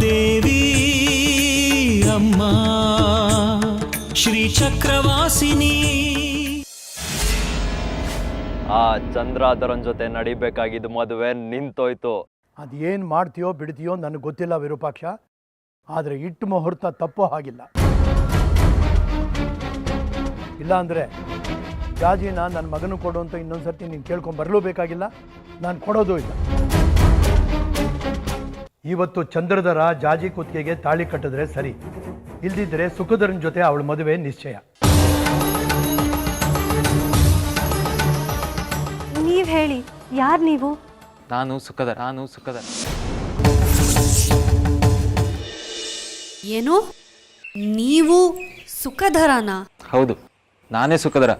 ದೇವಿ ಅಮ್ಮ ಶ್ರೀ ಚಕ್ರವಾಸಿನಿ. ಆ ಚಂದ್ರಾಧರನ್ ಜೊತೆ ನಡಿಬೇಕಾಗಿದ್ದು ಮದುವೆ ನಿಂತೋಯ್ತು. ಅದೇನು ಮಾಡ್ತೀಯೋ ಬಿಡ್ತೀಯೋ ನನಗೆ ಗೊತ್ತಿಲ್ಲ ವಿರೂಪಾಕ್ಷ, ಆದರೆ ಇಟ್ಟು ಮುಹೂರ್ತ ತಪ್ಪೋ ಹಾಗಿಲ್ಲ. ಇಲ್ಲ ಅಂದರೆ ಜಾಜಿನ ನನ್ನ ಮಗನು ಕೊಡು ಅಂತ ಇನ್ನೊಂದ್ಸರ್ತಿ ನೀನು ಕೇಳ್ಕೊಂಡು ಬರಲೂಬೇಕಾಗಿಲ್ಲ, ನಾನು ಕೊಡೋದು ಇಲ್ಲ. ಇವತ್ತು ಚಂದ್ರಧರ ಜಾಜಿ ಕುತ್ತಿಗೆಗೆ ತಾಳಿ ಕಟ್ಟಿದ್ರೆ ಸರಿ, ಇಲ್ದಿದ್ರೆ ಸುಖಧರನ ಜೊತೆ ಅವಳ ಮದುವೆ ನಿಶ್ಚಯ. ನೀವು ಹೇಳಿ, ಯಾರು ನೀವು? ನಾನು ಸುಖಧರ. ಏನು, ನೀವು ಸುಖಧರನ? ಹೌದು, ನಾನೇ ಸುಖಧರ.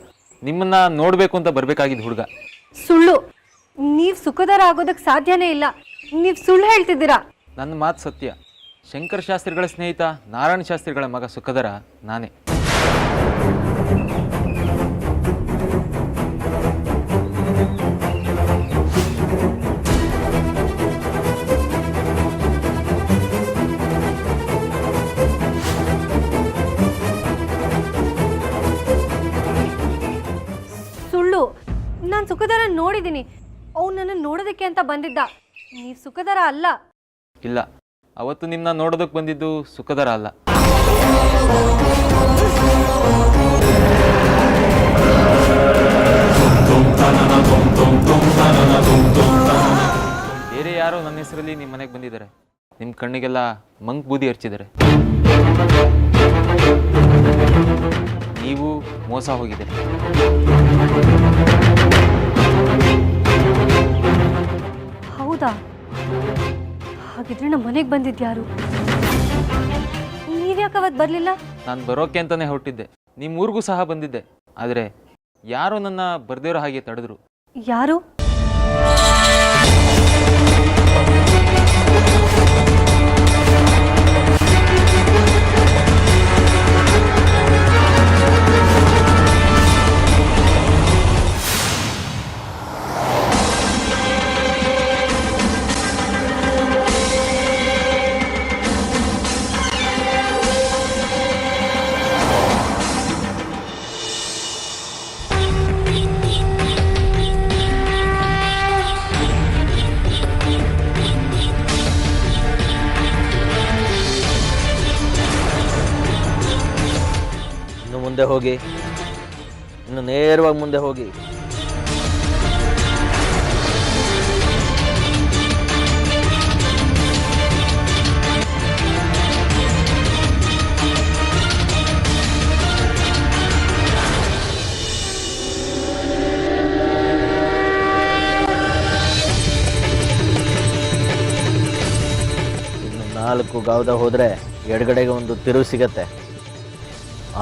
ನಿಮ್ಮನ್ನ ನೋಡ್ಬೇಕು ಅಂತ ಬರ್ಬೇಕಾಗಿದ್ದು ಹುಡುಗ. ಸುಳ್ಳು. ನೀವು ಸುಖಧರ ಆಗೋದಕ್ಕೆ ಸಾಧ್ಯನೇ ಇಲ್ಲ. ನೀವು ಸುಳ್ಳು ಹೇಳ್ತಿದ್ದೀರಾ. ನನ್ನ ಮಾತು ಸತ್ಯ. ಶಂಕರ ಶಾಸ್ತ್ರಿಗಳ ಸ್ನೇಹಿತ ನಾರಾಯಣ ಶಾಸ್ತ್ರಿಗಳ ಮಗ ಸುಖಧರ ನಾನೇ. ಸುಳ್ಳು. ನಾನು ಸುಖಧರ ನೋಡಿದ್ದೀನಿ. ಅವ್ನು ನನ್ನನ್ನು ನೋಡೋದಕ್ಕೆ ಅಂತ ಬಂದಿದ್ದ. ನೀವು ಸುಖಧರ ಅಲ್ಲ. ಇಲ್ಲ, ಅವತ್ತು ನಿಮ್ಮನ್ನ ನೋಡೋದಕ್ಕೆ ಬಂದಿದ್ದು ಸುಖಧರ ಅಲ್ಲ. ಬೇರೆ ಯಾರೋ ನನ್ನ ಹೆಸರಲ್ಲಿ ನಿಮ್ಮ ಮನೆಗೆ ಬಂದಿದ್ದಾರೆ. ನಿಮ್ಮ ಕಣ್ಣಿಗೆಲ್ಲ ಮಂಕ್ ಬೂದಿ ಹರ್ಚಿದ್ದಾರೆ. ನೀವು ಮೋಸ ಹೋಗಿದ್ದೀರಿ. ಹೌದಾ? ಹಾಗಿದ್ರೆ ನಮ್ಮ ಮನೆಗೆ ಬಂದಿದ್ಯಾರು? ನೀವ್ಯಾಕೆ ಅವತ್ತು ಬರಲಿಲ್ಲ? ನಾನು ಬರೋಕೆ ಅಂತಾನೆ ಹೊರಟಿದ್ದೆ. ನಿಮ್ಮ ಊರಿಗೂ ಸಹ ಬಂದಿದ್ದೆ. ಆದರೆ ಯಾರೋ ನನ್ನ ಬರ್ದಿರೋ ಹಾಗೆ ತಡೆದ್ರು. ಯಾರು? ಮುಂದೆ ಹೋಗಿ, ಇನ್ನು ನೇರವಾಗಿ ಮುಂದೆ ಹೋಗಿ. ಇನ್ನು 4 ಗಾವದ ಹೋದರೆ ಎಡಗಡೆಗೆ ಒಂದು ತಿರುವು ಸಿಗತ್ತೆ.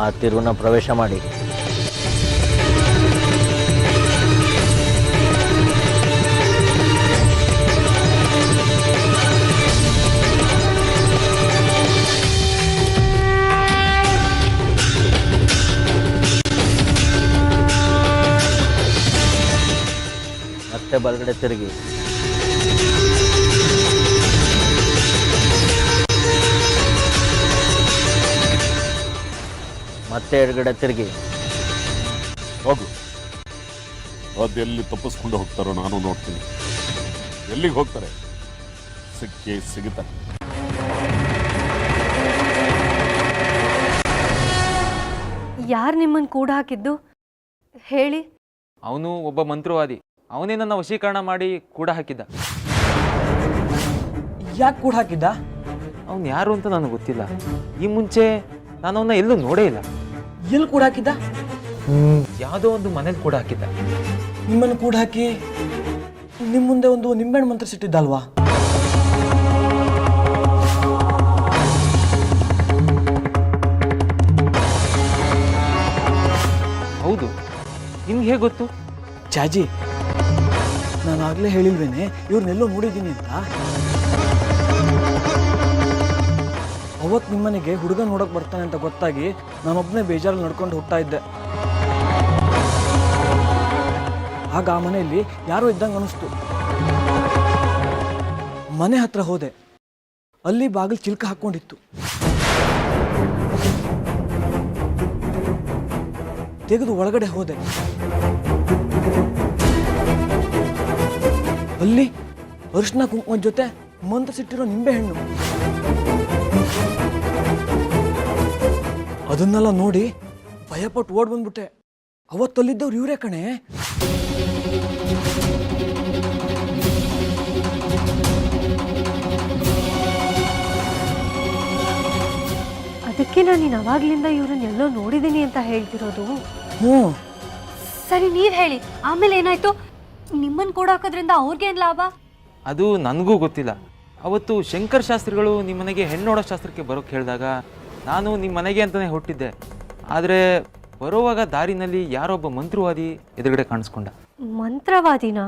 ಆ ತಿರುವನ್ನ ಪ್ರವೇಶ ಮಾಡಿ. ಮತ್ತೆ ಬಲಗಡೆ ತಿರುಗಿ. ಮತ್ತೆ ಎಡಗಡೆ ತಿರುಗಿ. ಹೋಗು. ಅದೆಲ್ಲಿ ತಪ್ಪಿಸ್ಕೊಂಡು ಹೋಗ್ತಾರೋ ನಾನು ನೋಡ್ತೀನಿ. ಎಲ್ಲಿಗೆ ಹೋಗ್ತಾರೆ? ಸಿಗುತ್ತಾರೆ. ಯಾರು ನಿಮ್ಮನ್ನು ಕೂಡ ಹಾಕಿದ್ದು ಹೇಳಿ? ಅವನು ಒಬ್ಬ ಮಂತ್ರವಾದಿ. ಅವನೇ ನನ್ನ ವಶೀಕರಣ ಮಾಡಿ ಕೂಡ ಹಾಕಿದ್ದ. ಯಾಕೆ ಕೂಡ ಹಾಕಿದ್ದ? ಅವನು ಯಾರು ಅಂತ ನನಗೆ ಗೊತ್ತಿಲ್ಲ. ಈ ಮುಂಚೆ ನಾನು ಅವನ್ನ ಎಲ್ಲೂ ನೋಡೇ ಇಲ್ಲ. ಎಲ್ಲಿ ಕೂಡ ಹಾಕಿದ್ದ? ಯಾವುದೋ ಒಂದು ಮನೇಲಿ ಕೂಡ ಹಾಕಿದ್ದ. ನಿಮ್ಮನ್ನು ಕೂಡ ಹಾಕಿ ನಿಮ್ಮ ಮುಂದೆ ಒಂದು ನಿಂಬೆಹಣ್ಣು ಮಂತ್ರ ಸಿಟ್ಟಿದ್ದಲ್ವಾ? ಹೌದು. ನಿಮ್ಗೆ ಹೇಗೆ ಗೊತ್ತು? ಜಾಜಿ, ನಾನು ಆಗಲೇ ಹೇಳಿಲ್ವೇನೆ ಇವ್ರನ್ನೆಲ್ಲೋ ನೋಡಿದ್ದೀನಿ ಅಂತ. ಅವತ್ತು ನಿಮ್ಮನೆಗೆ ಹುಡುಗ ನೋಡೋಕೆ ಬರ್ತಾನೆ ಅಂತ ಗೊತ್ತಾಗಿ ನಾನೊಬ್ಬನೇ ಬೇಜಾರಲ್ಲಿ ನಡ್ಕೊಂಡು ಹೋಗ್ತಾ ಇದ್ದೆ. ಆಗ ಆ ಮನೆಯಲ್ಲಿ ಯಾರೋ ಇದ್ದಂಗೆ ಅನಿಸ್ತು. ಮನೆ ಹತ್ರ ಹೋದೆ. ಅಲ್ಲಿ ಬಾಗಿಲು ಚಿಲ್ಕ ಹಾಕ್ಕೊಂಡಿತ್ತು. ತೆಗೆದು ಒಳಗಡೆ ಹೋದೆ. ಅಲ್ಲಿ ಅರಿಶಿನ ಕುಂಕುಮದ ಜೊತೆ ಮಂತ್ರಿಸಿಟ್ಟಿರೋ ನಿಂಬೆಹಣ್ಣು. ಅದನ್ನೆಲ್ಲ ನೋಡಿ ಭಯಪಟ್ಟು ಓಡ್ ಬಂದ್ಬಿಟ್ಟೆ. ಅವತ್ತಲ್ಲಿದ್ದವ್ರು ಇವರೇ ಕಣೆ. ಅದಕ್ಕೆ ನಾನು ಅವಾಗ್ಲಿಂದ ಇವ್ರನ್ನ ಎಲ್ಲೋ ನೋಡಿದ್ದೀನಿ ಅಂತ ಹೇಳ್ತಿರೋದು. ಹ್ಞೂ, ಸರಿ ನೀವ್ ಹೇಳಿ, ಆಮೇಲೆ ಏನಾಯ್ತು? ನಿಮ್ಮನ್ ಕೂಡ ಹಾಕೋದ್ರಿಂದ ಅವ್ರಿಗೇನ್ ಲಾಭ? ಅದು ನನಗೂ ಗೊತ್ತಿಲ್ಲ. ಅವತ್ತು ಶಂಕರ್ ಶಾಸ್ತ್ರಿಗಳು ನಿಮ್ಮ ಮನೆಗೆ ಹೆಣ್ಣು ನೋಡೋ ಶಾಸ್ತ್ರಕ್ಕೆ ಬರೋಕ್ಕೆ ಹೇಳಿದಾಗ ನಾನು ನಿಮ್ಮ ಮನೆಗೆ ಅಂತಲೇ ಹೊರಟಿದ್ದೆ. ಆದರೆ ಬರೋವಾಗ ದಾರಿನಲ್ಲಿ ಯಾರೊಬ್ಬ ಮಂತ್ರವಾದಿ ಎದುರುಗಡೆ ಕಾಣಿಸ್ಕೊಂಡ. ಮಂತ್ರವಾದಿನ?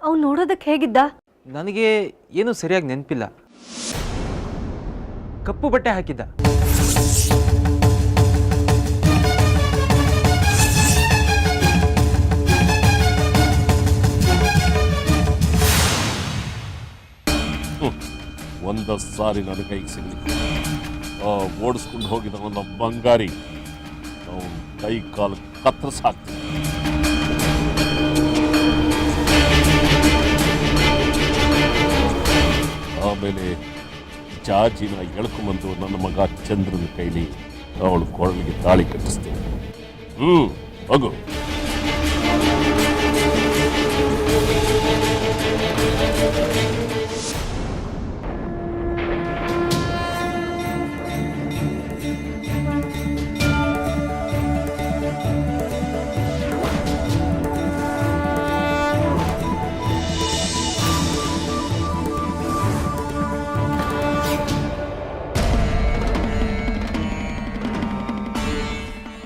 ಅವ್ನು ನೋಡೋದಕ್ಕೆ ಹೇಗಿದ್ದ? ನನಗೆ ಏನೂ ಸರಿಯಾಗಿ ನೆನಪಿಲ್ಲ. ಕಪ್ಪು ಬಟ್ಟೆ ಹಾಕಿದ್ದ. ಒಂದ ಸಾರಿ ನನ್ನ ಕೈಗೆ ಸಿಗಲಿ, ಓಡಿಸ್ಕೊಂಡು ಹೋಗಿದ ಒಂದು ಬಂಗಾರಿ ಅವನ ಕೈ ಕಾಲು ಕತ್ತರಿಸಿ ಹಾಕ್ತೀನಿ. ಆಮೇಲೆ ಜಾಜಿನ ಎಳ್ಕೊಂಬಂದು ನನ್ನ ಮಗ ಚಂದ್ರನ ಕೈಲಿ ಅವಳು ಕೊರಳಿಗೆ ತಾಳಿ ಕಟ್ಟಿಸ್ತೇನೆ. ಹೋಗು.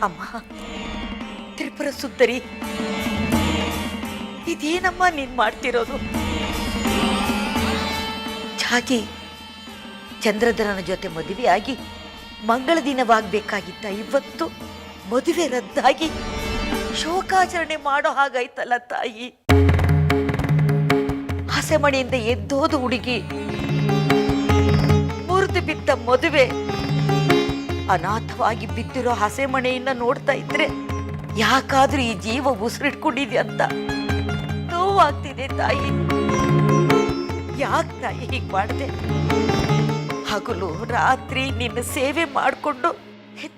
ಅಮ್ಮ, ತ್ರಿಪುರ ಸುಂದರಿ, ಇದೇನಮ್ಮ ನೀನ್ ಮಾಡ್ತಿರೋದು? ಜಾಜಿ ಚಂದ್ರಧರನ ಜೊತೆ ಮದುವೆಯಾಗಿ ಮಂಗಳ ದಿನವಾಗಬೇಕಾಗಿತ್ತ ಇವತ್ತು ಮದುವೆ ರದ್ದಾಗಿ ಶೋಕಾಚರಣೆ ಮಾಡೋ ಹಾಗಾಯ್ತಲ್ಲ ತಾಯಿ. ಹಸೆಮಣೆಯಿಂದ ಎದ್ದೋದು ಹುಡುಗಿ, ಮುರಿದು ಬಿದ್ದ ಮದುವೆ, ಅನಾಥವಾಗಿ ಬಿದ್ದಿರೋ ಹಸೆಮಣೆಯನ್ನ ನೋಡ್ತಾ ಇದ್ರೆ ಯಾಕಾದ್ರೂ ಈ ಜೀವ ಉಸಿರಿಟ್ಕೊಂಡಿದೆ ಅಂತ ನೋವಾಗ್ತಿದೆ ತಾಯಿ. ಯಾಕೆ ತಾಯಿ ಹೀಗೆ ಮಾಡಿದೆ? ಹಗಲು ರಾತ್ರಿ ನಿನ್ನ ಸೇವೆ ಮಾಡಿಕೊಂಡು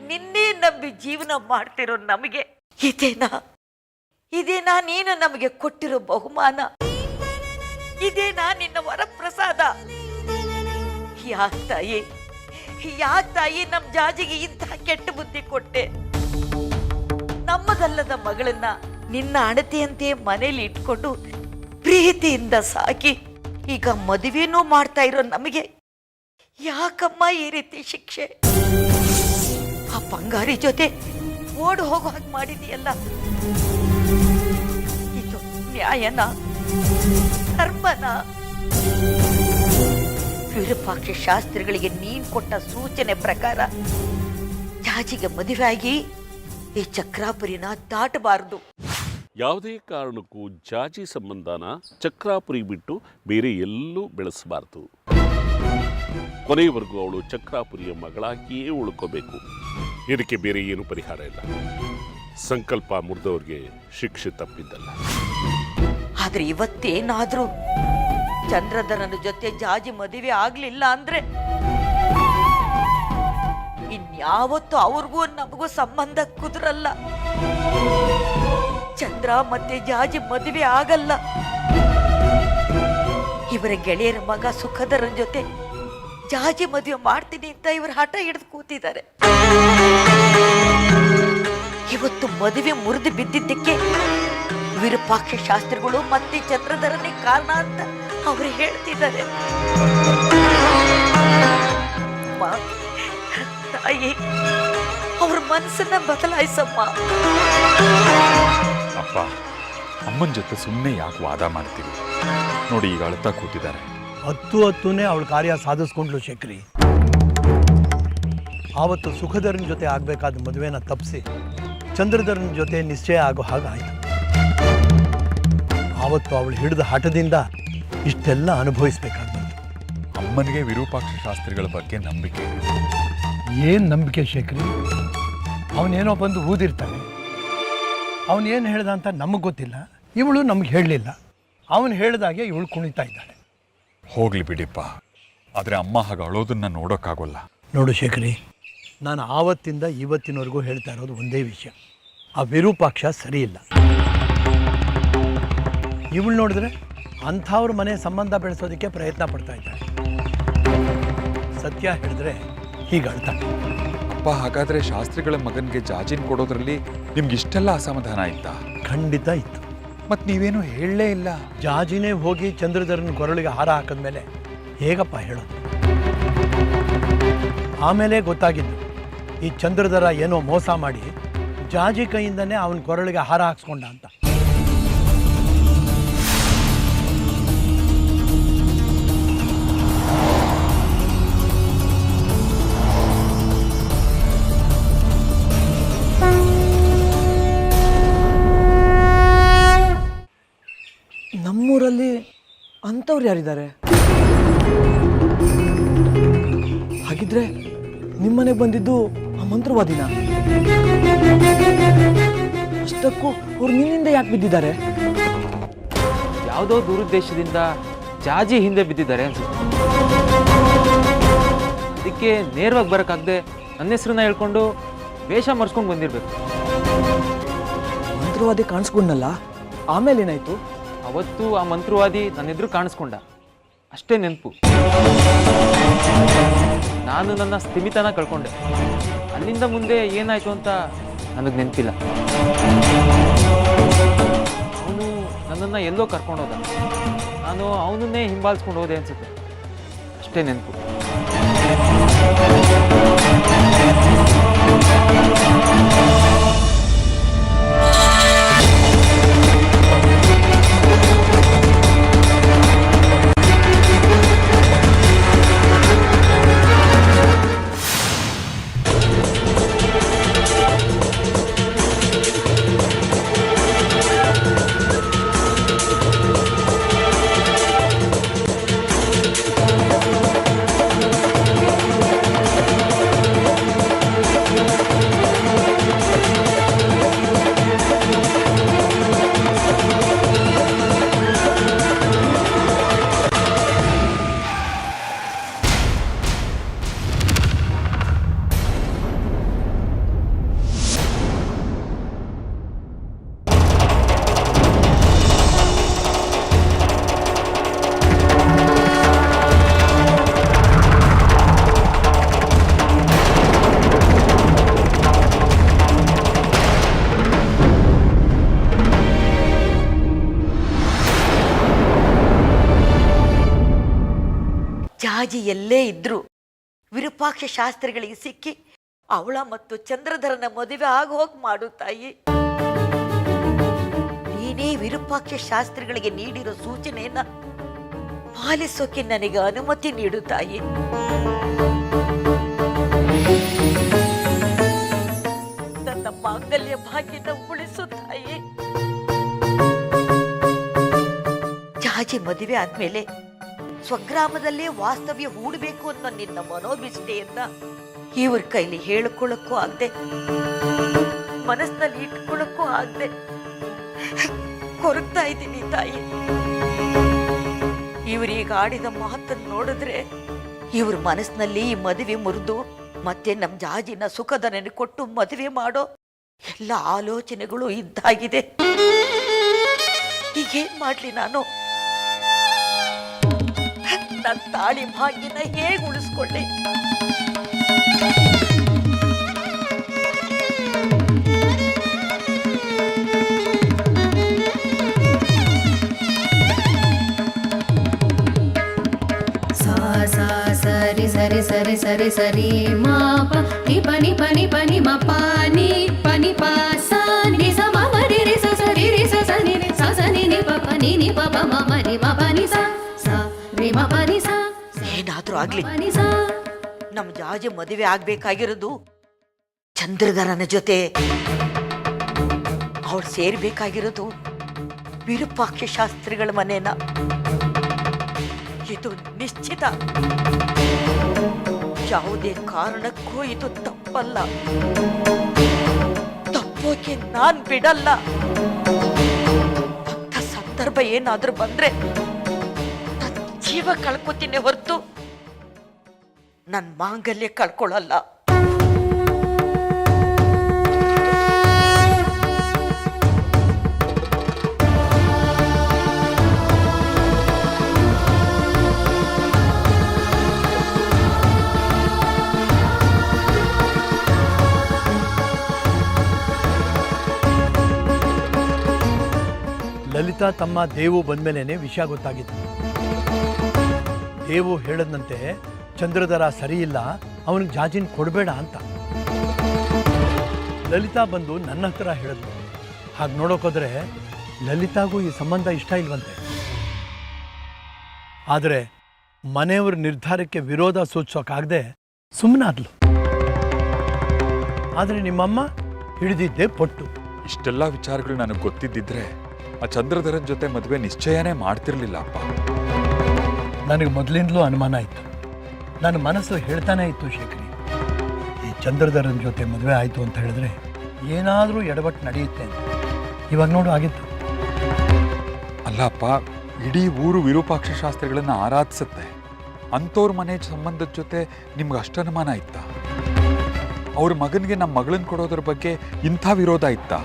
ನಿನ್ನೆ ನಂಬಿ ಜೀವನ ಮಾಡ್ತಿರೋ ನಮಗೆ ಇದೇನಾ ನೀನು ನಮಗೆ ಕೊಟ್ಟಿರೋ ಬಹುಮಾನ? ಇದೇನಾ ನಿನ್ನ ವರಪ್ರಸಾದ? ಯಾಕೆ ತಾಯಿ ನಮ್ ಜಾಜಿಗೆ ಇಂತಹ ಕೆಟ್ಟ ಬುದ್ಧಿ ಕೊಟ್ಟೆ? ನಮ್ಮದಲ್ಲದ ಮಗಳನ್ನ ನಿನ್ನ ಅಣತೆಯಂತೆ ಮನೇಲಿ ಇಟ್ಕೊಂಡು ಪ್ರೀತಿಯಿಂದ ಸಾಕಿ ಈಗ ಮದುವೆನೂ ಮಾಡ್ತಾ ಇರೋ ನಮಗೆ ಯಾಕಮ್ಮ ಈ ರೀತಿ ಶಿಕ್ಷೆ? ಆ ಬಂಗಾರಿ ಜೊತೆ ಓಡ್ ಹೋಗೋ ಹಾಗೆ ಮಾಡಿದೆಯಲ್ಲ, ಇದು ನ್ಯಾಯನ? ಧರ್ಮನ? ವಿರೂಪಾಕ್ಷ ಶಾಸ್ತ್ರಿಗಳಿಗೆ ನೀನ್ ಕೊಟ್ಟ ಸೂಚನೆ ಪ್ರಕಾರ ಜಾಜಿಗೆ ಮದುವೆ ಆಗಿ ಈ ಚಕ್ರಾಪುರಿನ ದಾಟಬಾರದು. ಯಾವುದೇ ಕಾರಣಕ್ಕೂ ಜಾಜಿ ಸಂಬಂಧನ ಚಕ್ರಾಪುರಿ ಬಿಟ್ಟು ಬೇರೆ ಎಲ್ಲೂ ಬೆಳೆಸಬಾರದು. ಕೊನೆಯವರೆಗೂ ಅವಳು ಚಕ್ರಾಪುರಿಯ ಮಗಳಾಗಿಯೇ ಉಳ್ಕೋಬೇಕು. ಇದಕ್ಕೆ ಬೇರೆ ಏನು ಪರಿಹಾರ ಇಲ್ಲ. ಸಂಕಲ್ಪ ಮುರಿದವ್ರಿಗೆ ಶಿಕ್ಷೆ ತಪ್ಪಿದ್ದಲ್ಲ. ಆದ್ರೆ ಇವತ್ತೇನಾದ್ರೂ ಚಂದ್ರಧರನ ಜೊತೆ ಜಾಜಿ ಮದುವೆ ಆಗ್ಲಿಲ್ಲ ಅಂದ್ರೆ ಇನ್ಯಾವತ್ತು ಅವ್ರಿಗೂ ನಮಗೂ ಸಂಬಂಧ ಕುದುರಲ್ಲ. ಚಂದ್ರ ಮತ್ತೆ ಜಾಜಿ ಮದುವೆ ಆಗಲ್ಲ. ಇವರ ಗೆಳೆಯರ ಮಗ ಸುಖಧರನ್ ಜೊತೆ ಜಾಜಿ ಮದುವೆ ಮಾಡ್ತೀನಿ ಅಂತ ಇವರು ಹಠ ಹಿಡಿದು ಕೂತಿದ್ದಾರೆ. ಇವತ್ತು ಮದುವೆ ಮುರಿದು ಬಿದ್ದಿದ್ದಕ್ಕೆ ವಿರೂಪಾಕ್ಷ ಶಾಸ್ತ್ರಿಗಳು ಮತ್ತೆ ಚಂದ್ರಧರನೇ ಕಾರಣ ಅಂತ ಅವರು ಹೇಳ್ತಿದ್ದಾರೆ. ತಾಯಿ, ಅವ್ರ ಮನಸ್ಸನ್ನ ಬದಲಾಯಿಸಮ್ಮ. ಅಪ್ಪ, ಅಮ್ಮನ ಜೊತೆ ಸುಮ್ಮನೆ ಯಾಕೆ ವಾದ ಮಾಡ್ತೀವಿ? ನೋಡಿ, ಈಗ ಅಳ್ತಾ ಕೂತಿದ್ದಾರೆ. ಹತ್ತುನೇ ಅವಳ ಕಾರ್ಯ ಸಾಧಿಸ್ಕೊಂಡ್ಲು ಶಕ್ರಿ. ಆವತ್ತು ಸುಖಧರನ ಜೊತೆ ಆಗಬೇಕಾದ ಮದುವೆನ ತಪ್ಪಿಸಿ ಚಂದ್ರಧರನ ಜೊತೆ ನಿಶ್ಚಯ ಆಗೋ ಹಾಗಾಯಿತು. ಆವತ್ತು ಅವಳು ಹಿಡಿದ ಹಠದಿಂದ ಇಷ್ಟೆಲ್ಲ ಅನುಭವಿಸ್ಬೇಕಾಗ್ಬಂತು. ಅಮ್ಮನಿಗೆ ವಿರೂಪಾಕ್ಷ ಶಾಸ್ತ್ರಿಗಳ ಬಗ್ಗೆ ನಂಬಿಕೆ. ಏನು ನಂಬಿಕೆ ಶೇಖರಿ? ಅವನೇನೋ ಬಂದು ಊದಿರ್ತಾನೆ. ಅವನೇನು ಹೇಳ್ದ ಅಂತ ನಮಗೆ ಗೊತ್ತಿಲ್ಲ, ಇವಳು ನಮಗೆ ಹೇಳಲಿಲ್ಲ. ಅವನು ಹೇಳ್ದಾಗೆ ಇವಳು ಕುಣಿತಾ ಇದ್ದಾಳೆ. ಹೋಗ್ಲಿ ಬಿಡಿಪ್ಪ, ಆದರೆ ಅಮ್ಮ ಹಾಗೆ ಅಳೋದನ್ನ ನೋಡೋಕ್ಕಾಗೋಲ್ಲ. ನೋಡು ಶೇಖರಿ, ನಾನು ಆವತ್ತಿಂದ ಇವತ್ತಿನವರೆಗೂ ಹೇಳ್ತಾ ಇರೋದು ಒಂದೇ ವಿಷಯ, ಆ ವಿರೂಪಾಕ್ಷ ಸರಿ ಇಲ್ಲ. ಇವಳು ನೋಡಿದ್ರೆ ಅಂಥವ್ರ ಮನೆ ಸಂಬಂಧ ಬೆಳೆಸೋದಕ್ಕೆ ಪ್ರಯತ್ನ ಪಡ್ತಾ ಇದ್ದಾಳೆ. ಸತ್ಯ ಹೇಳಿದ್ರೆ ಹೀಗೆ ಅಳ್ತಾಳೆ. ಅಪ್ಪ, ಹಾಗಾದ್ರೆ ಶಾಸ್ತ್ರಿಗಳ ಮಗನಿಗೆ ಜಾಜಿನ್ ಕೊಡೋದ್ರಲ್ಲಿ ನಿಮ್ಗೆ ಇಷ್ಟೆಲ್ಲ ಅಸಮಾಧಾನ ಆಯ್ತಾ? ಖಂಡಿತ ಇತ್ತು. ಮತ್ ನೀವೇನು ಹೇಳಲೇ ಇಲ್ಲ. ಜಾಜಿನೇ ಹೋಗಿ ಚಂದ್ರಧರನ ಕೊರಳಿಗೆ ಹಾರ ಹಾಕಿದ್ಮೇಲೆ ಹೇಗಪ್ಪ ಹೇಳೋದು? ಆಮೇಲೆ ಗೊತ್ತಾಗಿದ್ದು, ಈ ಚಂದ್ರಧರ ಏನೋ ಮೋಸ ಮಾಡಿ ಜಾಜಿ ಕೈಯಿಂದನೇ ಅವನ ಕೊರಳಿಗೆ ಹಾರ ಹಾಕ್ಸ್ಕೊಂಡ ಅಂತ. ನಮ್ಮೂರಲ್ಲಿ ಅಂಥವ್ರು ಯಾರಿದ್ದಾರೆ? ಹಾಗಿದ್ರೆ ನಿಮ್ಮನೆಗೆ ಬಂದಿದ್ದು ಆ ಮಂತ್ರವಾದಿನ? ಅಷ್ಟಕ್ಕೂ ಅವ್ರು ನಿನ್ನಿಂದ ಯಾಕೆ ಬಿದ್ದಿದ್ದಾರೆ? ಯಾವುದೋ ದುರುದ್ದೇಶದಿಂದ ಜಾಜಿ ಹಿಂದೆ ಬಿದ್ದಿದ್ದಾರೆ ಅನ್ಸುತ್ತೆ. ಅದಕ್ಕೆ ನೇರವಾಗಿ ಬರೋಕ್ಕಾಗದೆ ನನ್ನ ಹೆಸರನ್ನ ಹೇಳ್ಕೊಂಡು ವೇಷ ಮರ್ಸ್ಕೊಂಡು ಬಂದಿರಬೇಕು. ಮಂತ್ರವಾದಿ ಕಾಣಿಸ್ಕೊಂಡಲ್ಲ, ಆಮೇಲೆ ಏನಾಯ್ತು? ಅವತ್ತು ಆ ಮಂತ್ರವಾದಿ ನನ್ನ ಎದುರು ಕಾಣಿಸ್ಕೊಂಡ, ಅಷ್ಟೇ ನೆನಪು. ನಾನು ನನ್ನ ಸ್ಥಿಮಿತನ ಕಳ್ಕೊಂಡೆ. ಅಲ್ಲಿಂದ ಮುಂದೆ ಏನಾಯ್ತು ಅಂತ ನನಗೆ ನೆನಪಿಲ್ಲ. ಅವನು ನನ್ನನ್ನು ಎಲ್ಲೋ ಕರ್ಕೊಂಡೋದ, ನಾನು ಅವನನ್ನೇ ಹಿಂಬಾಲಿಸ್ಕೊಂಡು ಹೋದೆ ಅನ್ಸುತ್ತೆ, ಅಷ್ಟೇ ನೆನಪು. ಜಾಜಿ ಎಲ್ಲೇ ಇದ್ರು ವಿರೂಪಾಕ್ಷ ಶಾಸ್ತ್ರಿಗಳಿಗೆ ಸಿಕ್ಕಿ ಅವಳ ಮತ್ತು ಚಂದ್ರಧರನ ಮದುವೆ ಆಗೋಗ್ ಮಾಡು ತಾಯಿ. ನೀನೇ ವಿರೂಪಾಕ್ಷ ಶಾಸ್ತ್ರಿಗಳಿಗೆ ನೀಡಿರೋ ಸೂಚನೆಯನ್ನ ಪಾಲಿಸೋಕೆ ನನಗೆ ಅನುಮತಿ ನೀಡು ತಾಯಿ. ನನ್ನ ಮಾಂಗಲ್ಯ ಭಾಗ್ಯನ ಉಳಿಸು ತಾಯಿ. ಜಾಜಿ ಮದುವೆ ಆದ್ಮೇಲೆ ಸ್ವಗ್ರಾಮದಲ್ಲೇ ವಾಸ್ತವ್ಯ ಹೂಡಬೇಕು ಅನ್ನೋ ನಿನ್ನ ಮನೋಭಿಷ್ಟೆಯನ್ನ ಇವ್ರ ಕೈಲಿ ಹೇಳ್ಕೊಳ್ಳಕ್ಕೂ ಆಗದೆ, ಮನಸ್ಸಿನಲ್ಲಿ ಇಟ್ಕೊಳ್ಳಕ್ಕೂ ಆಗದೆ ಕೊರಗ್ತಾ ಇದ್ದೀನಿ ತಾಯಿ. ಇವ್ರೀಗ ಆಡಿದ ಮಾತನ್ನು ನೋಡಿದ್ರೆ ಇವ್ರ ಮನಸ್ಸಿನಲ್ಲಿ ಈ ಮದುವೆ ಮುರಿದು ಮತ್ತೆ ನಮ್ ಜಾಜಿನ ಸುಖದ ನೆನೆ ಕೊಟ್ಟು ಮದುವೆ ಮಾಡೋ ಎಲ್ಲ ಆಲೋಚನೆಗಳು ಇದ್ದಾಗಿದೆ. ಈಗೇನ್ ಮಾಡ್ಲಿ ನಾನು? ನನ್ನ ತಾಳಿ ಭಾಗ್ಯನ ಹೇಗೆ ಉಳಿಸ್ಕೊಳ್ಳಿ? ಸರಿ ಸರಿ ಸರಿ ಸರಿ ಸರಿ ಮಾ ನಿ ಪನಿ ಪನಿ ಪನಿ ಮ ಪಾನಿ ಪನಿ ಪ ಸ ನಿ ಸ ಮ ಮ ರಿ ರಿ ಸ ಸ ರಿ ರಿ ಸ ಸ ನಿ ಸ ಸ ನಿ ನಿ ಪ ಪ ನಿ ನಿ ಪ ಪ ಮ ಮ ರಿ ಮ ಪ ನಿ ಸ ಸ ರಿ ಮ ಪ ನಿ ಸ. ಏನಾದ್ರೂ ಆಗ್ಲಿ, ನಮ್ ಜಾಜಿ ಮದುವೆ ಆಗ್ಬೇಕಾಗಿರೋದು ಚಂದ್ರಧರನ ಜೊತೆ. ಅವ್ರು ಸೇರ್ಬೇಕಾಗಿರೋದು ವಿರೂಪಾಕ್ಷ ಶಾಸ್ತ್ರಿಗಳ ಮನೇನ. ಇದು ನಿಶ್ಚಿತ. ಯಾವುದೇ ಕಾರಣಕ್ಕೂ ಇದು ತಪ್ಪಲ್ಲ. ತಪ್ಪೋಕೆ ನಾನ್ ಬಿಡಲ್ಲ. ಅಂತ ಸಂದರ್ಭ ಏನಾದ್ರೂ ಬಂದ್ರೆ ನನ್ ಜೀವ ಕಳ್ಕೊತೀನಿ ಹೊರತು ನನ್ ಮಾಂಗಲ್ಯ ಕಳ್ಕೊಳ್ಳಲ್ಲ. ಲಲಿತಾ ತಮ್ಮ ದೇವು ಬಂದ್ಮೇಲೆ ವಿಷಯ ಗೊತ್ತಾಗಿತ್ತು. ದೇವು ಹೇಳದಂತೆ ಚಂದ್ರಧರ ಸರಿ ಇಲ್ಲ, ಅವನಿಗೆ ಜಾಜಿನ್ ಕೊಡಬೇಡ ಅಂತ. ಲಲಿತಾ ಬಂದು ನನ್ನ ಹತ್ರ ಹೇಳಿದ್ಲು. ಹಾಗೆ ನೋಡೋಕೋದ್ರೆ ಲಲಿತಾಗೂ ಈ ಸಂಬಂಧ ಇಷ್ಟ ಇಲ್ವಂತೆ. ಆದರೆ ಮನೆಯವ್ರ ನಿರ್ಧಾರಕ್ಕೆ ವಿರೋಧ ಸೂಚಿಸೋಕ್ಕಾಗದೆ ಸುಮ್ಮನಾದ್ಲು. ಆದರೆ ನಿಮ್ಮಮ್ಮ ಹಿಡಿದಿದ್ದೆ ಪೊಟ್ಟು. ಇಷ್ಟೆಲ್ಲ ವಿಚಾರಗಳು ನನಗೆ ಗೊತ್ತಿದ್ದಿದ್ರೆ ಆ ಚಂದ್ರಧರನ್ ಜೊತೆ ಮದುವೆ ನಿಶ್ಚಯನೇ ಮಾಡ್ತಿರ್ಲಿಲ್ಲ ಅಪ್ಪ. ನನಗೆ ಮೊದಲಿಂದಲೂ ಅನುಮಾನ ಇತ್ತು. ನನ್ನ ಮನಸ್ಸು ಹೇಳ್ತಾನೆ ಇತ್ತು, ಶೇಖರಿ, ಈ ಚಂದ್ರಧರನ್ ಜೊತೆ ಮದುವೆ ಆಯಿತು ಅಂತ ಹೇಳಿದ್ರೆ ಏನಾದರೂ ಎಡವಟ್ಟು ನಡೆಯುತ್ತೆ ಅಂತ. ಇವಾಗ ನೋಡು ಆಗಿತ್ತು. ಅಲ್ಲ ಅಪ್ಪ, ಇಡೀ ಊರು ವಿರೂಪಾಕ್ಷ ಶಾಸ್ತ್ರಿಗಳನ್ನು ಆರಾಧಿಸುತ್ತೆ. ಅಂಥವ್ರ ಮನೆ ಸಂಬಂಧದ ಜೊತೆ ನಿಮ್ಗೆ ಅಷ್ಟು ಅನುಮಾನ ಇತ್ತಾ? ಅವ್ರ ಮಗನಿಗೆ ನಮ್ಮ ಮಗಳನ್ನ ಕೊಡೋದ್ರ ಬಗ್ಗೆ ಇಂಥ ವಿರೋಧ ಇತ್ತಾ?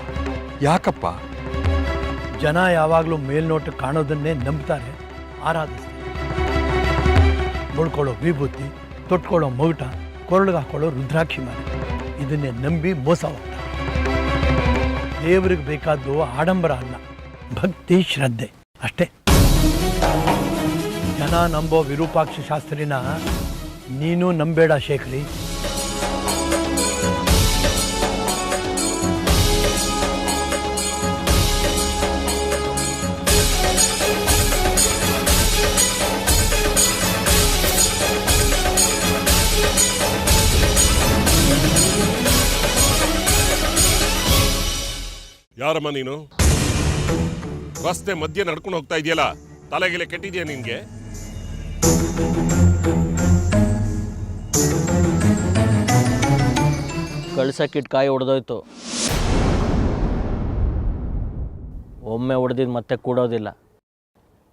ಯಾಕಪ್ಪ? ಜನ ಯಾವಾಗಲೂ ಮೇಲ್ನೋಟ ಕಾಣೋದನ್ನೇ ನಂಬ್ತಾರೆ, ಆರಾಧಿಸ್ತಾರೆ. ಮುಳ್ಕೊಳ್ಳೋ ವಿಭೂತಿ, ತೊಟ್ಕೊಳ್ಳೋ ಮಗುಟ, ಕೊರಳಿಗೆ ಹಾಕೊಳ್ಳೋ ರುದ್ರಾಕ್ಷಿ ಮಾಲೆ, ಇದನ್ನೇ ನಂಬಿ ಮೋಸ ಹೋಗ್ತಾರೆ. ದೇವರಿಗೆ ಬೇಕಾದ್ದು ಆಡಂಬರ ಅಲ್ಲ, ಭಕ್ತಿ ಶ್ರದ್ಧೆ ಅಷ್ಟೇ. ಜನ ನಂಬೋ ವಿರೂಪಾಕ್ಷ ಶಾಸ್ತ್ರಿನ ನೀನು ನಂಬೇಡ ಶೇಖರಿ. ಯಾರಮ್ಮ ನೀನು? ರಸ್ತೆ ಮಧ್ಯೆ ನಡ್ಕೊಂಡು ಹೋಗ್ತಾ ಇದೆಯಲ್ಲ, ತಲೆಗೆಲೆ ಕೆಟ್ಟಿದ್ಯಾ ನಿನ್ಗೆ? ಕಳ್ಸಕ್ಕಿಟ್ಟು ಕಾಯಿ ಹೊಡೆದೋಯ್ತು. ಒಮ್ಮೆ ಹೊಡೆದಿದ್ದು ಮತ್ತೆ ಕೂಡೋದಿಲ್ಲ.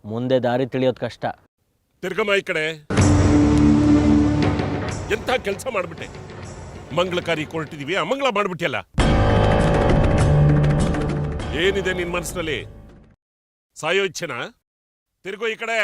ಮುಂದೆ ದಾರಿ ತಿಳಿಯೋದು ಕಷ್ಟ. ತಿರ್ಗಮ್ಮ ಈ ಕಡೆ. ಎಂಥ ಕೆಲಸ ಮಾಡ್ಬಿಟ್ಟೆ. ಮಂಗಳಕಾರಿ ಕೊರಟಿದೀವಿ, ಅಮಂಗಳ ಮಾಡ್ಬಿಟ್ಟಿಯಲ್ಲ. ಏನಿದೆ ನಿನ್ ಮನಸ್ಸಿನಲ್ಲಿ? ಸಾಯೋ ಇಚ್ಛೆನಾ? ತಿರ್ಗೋ ಈ ಕಡೆ.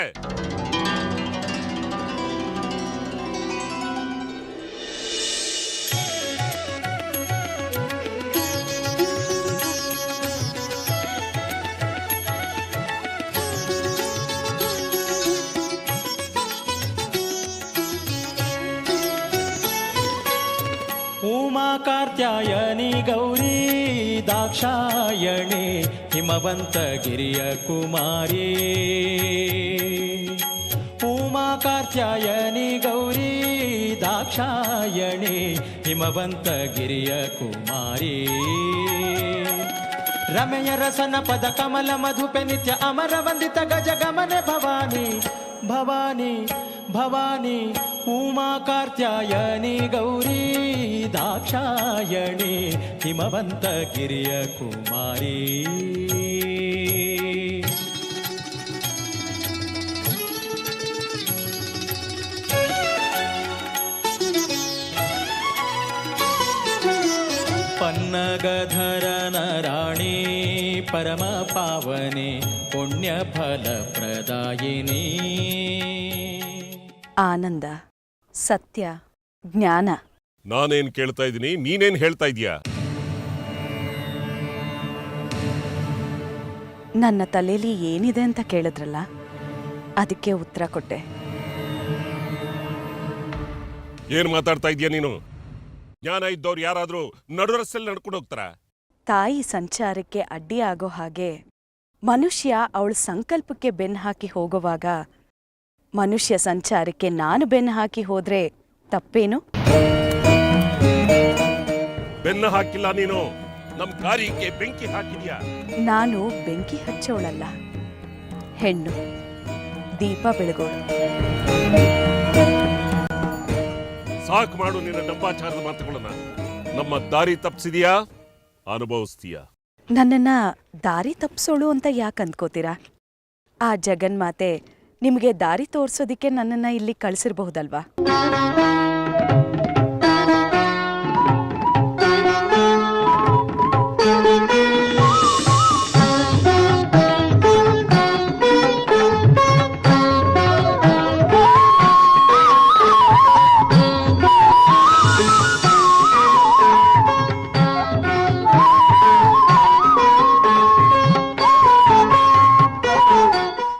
ಉಮಾ ಕಾತ್ಯಾಯನಿ ಗೌರಿ ದಾಕ್ಷಾಯಣಿ ಹಿಮವಂತಗಿರಿಯ ಕುಮಾರಿ. ಉಮಾ ಕಾತ್ಯಾಯನಿ ಗೌರಿ ದಾಕ್ಷಾಯಣಿ ಹಿಮವಂತಗಿರಿಯ ಕುಮಾರಿ. ರಮೆಯ ರಸನ ಪದ ಕಮಲ ಮಧುಪೆ ನಿತ್ಯ ಅಮರ ವಂದಿತ ಗಜ ಗಮನೆ ಭವಾನಿ ಭವಾನಿ ಭವಾನಿ. ಉಮಾ ಕಾತ್ಯಾಯನಿ ಗೌರಿ ದಾಕ್ಷಾಯಣಿ ಹಿಮವಂತಗಿರಿಯ ಕುಮಾರಿ. ಪನ್ನಗಧರನ ರಾಣಿ ಪರಮ ಪಾವನೆ ಪುಣ್ಯ ಫಲ ಪ್ರದಾಯಿನಿ. ಆನಂದ, ಸತ್ಯ, ಜ್ಞಾನ. ನಾನೇನ್ ಕೇಳ್ತಾ ಇದ್ದೀನಿ, ನೀನೇನ್ ಹೇಳ್ತಾ ಇದೀಯಾ? ನನ್ನ ತಲೆಯಲ್ಲಿ ಏನಿದೆ ಅಂತ ಕೇಳಿದ್ರಲ್ಲ, ಅದಕ್ಕೆ ಉತ್ತರ ಕೊಟ್ಟೆ. ಏನ್ ಮಾತಾಡ್ತಾ ಇದೀಯ ನೀನು? ಜ್ಞಾನ ಇದ್ದವ್ರು ಯಾರಾದ್ರೂ ನಡು ರಸ್ತೆಯಲ್ಲಿ ನಡ್ಕೊಂಡು ಹೋಗ್ತಾರ? ತಾಯಿ ಸಂಚಾರಕ್ಕೆ ಅಡ್ಡಿ ಆಗೋ ಹಾಗೆ ಮನುಷ್ಯ ಅವಳ ಸಂಕಲ್ಪಕ್ಕೆ ಬೆನ್ನು ಹಾಕಿ ಹೋಗುವಾಗ ಮನುಷ್ಯ ಸಂಚಾರಕ್ಕೆ ನಾನು ಬೆನ್ನು ಹಾಕಿ ಹೋದ್ರೆ ತಪ್ಪೇನು? ಬೆನ್ನು ಹಾಕಿಲ್ಲ ನೀನು, ನಮ್ ಕಾರ್ಯಕ್ಕೆ ಬೆಂಕಿ ಹಾಕಿದ್ಯಾ. ನಾನು ಬೆಂಕಿ ಹಚ್ಚೋಳಲ್ಲ, ಹೆಣ್ಣು. ದೀಪ ಬೆಳಗೋಳು. ಸಾಕು ಮಾಡು ನಿನ್ನ ಡಂಬಾಚಾರದ ಮಾತುಗಳನ್ನ. ನಮ್ಮ ದಾರಿ ತಪ್ಪಿಸಿದೀಯಾ, ಅನುಭವಿಸ್ತೀಯಾ? ನನ್ನನ್ನ ದಾರಿ ತಪ್ಸೋಳು ಅಂತ ಯಾಕೆ ಅಂದ್ಕೋತೀರಾ? ಆ ಜಗನ್ಮಾತೆ ನಿಮಗೆ ದಾರಿ ತೋರ್ಸೋದಿಕ್ಕೆ ನನ್ನನ್ನ ಇಲ್ಲಿ ಕಳಿಸಿರ್ಬಹುದಲ್ವಾ?